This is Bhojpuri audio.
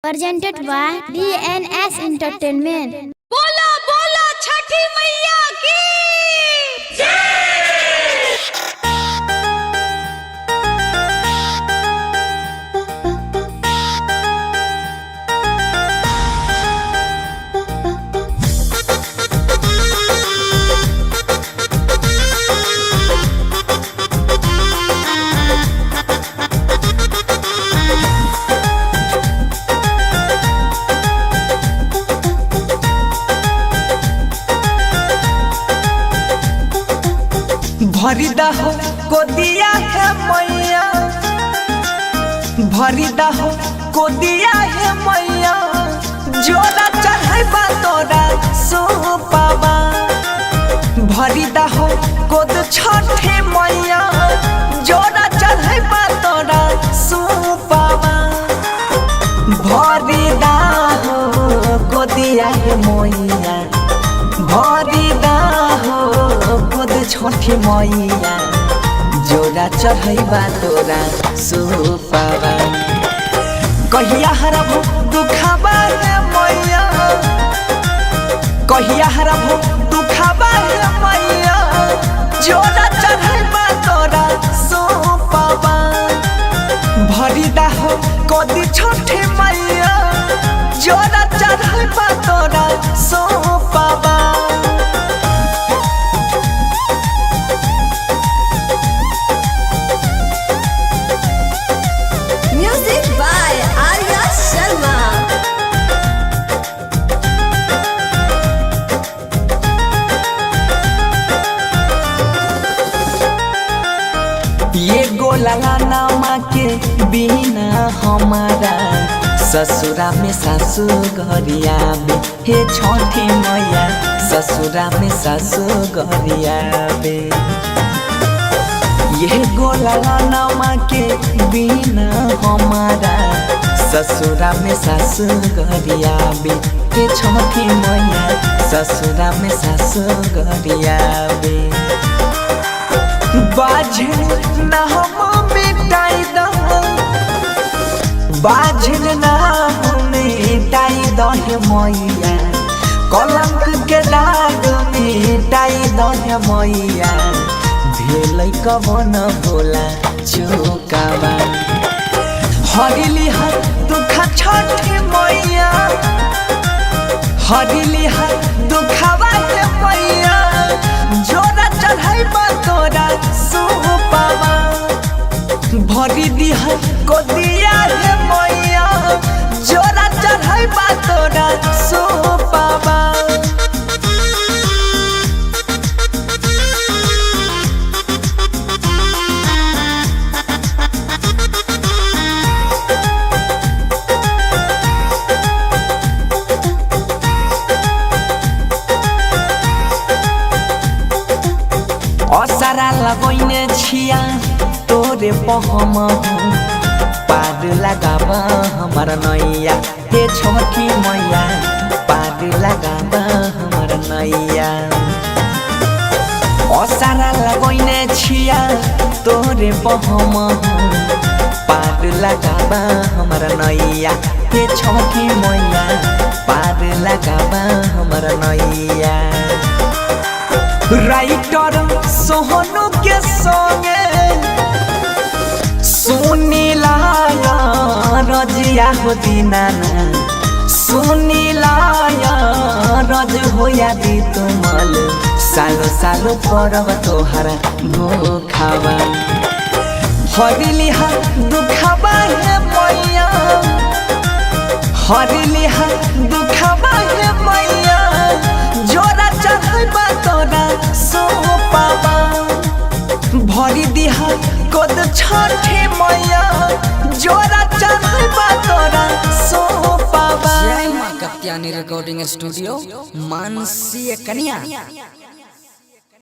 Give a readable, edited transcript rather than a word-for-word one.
presented by DNS Entertainment। बोला बोला छठी मैया की भरिदा हो कोदिया है मैया, भरिदा हो कोदिया है मैया, जोड़ा चढ़ाइबा तोरा सोपावा। भरिदा हो कोद छठे मैया, जोड़ा चढ़ाइबा तोरा सोपावा। भरिदा हो कोदिया है मैया, भरिदा हो कोद छठे मैया, जोड़ा चढ़ाइबा तोरा सोपावा। कहिया हरबो दुखाबा रे मैया, कहिया हरबो दुखाबा रे मैया, जोड़ा चढ़ाइबा तोरा सोपावा। भरिदा हो कोदी छठे मैया, जोड़ा चढ़ाइबा तोरा सोपावा। Music by Arya Sharma. ये गोला नामा के बिना हमारा ससुरा में सासु घरिया बे। हे छठी मैया ससुरा में सासु घरिया बे। ये गोला नामा के बिना हमारा ससुरा में सासु घरिया बे। हे छठी मैया ससुरा में सासु घरिया बे। बाझन ना हम मिटाई दह, बाझन ना हम मिटाई दह मैया, कलंक के दाग मिटाई दह मैया, भेलै कवन भोला चुकावा। हरिली हर दुख छठे मैया, हरिली हर दुखावा के मैया, जोड़ा चढ़ाइबा तोरा सोपावा। भरी दिह कोदिया रे मैया, जोड़ा चढ़ाइबा तोरा सोपावा। असरा लगैने छिया तोरे पहम, पार लगाबा हमार नैया। हे छठी मैया पार लगाबा हमार नैया। असरा लगैने छिया तोरे पहम, पार लगाबा हमार नैया। हे छठी मैया पार लगाबा हमार नैया। राइटर सोहनु के संगे सुनीला रजिया हो दीनाना, सुनीला रज होया दी तुमल, सालो सालो परब तोहरा भूखावा। हरिली हर दुखाबा है मैया, हरिली हर दुखाबा है मैया, जोड़ा चढ़ाइबा तोरा सोपावा। भरी दिह कोद छठे मैया, जोड़ा चढ़ाइबा तोरा सोपावा। जय मां कत्यानी रिकॉर्डिंग स्टूडियो मानसी कन्या।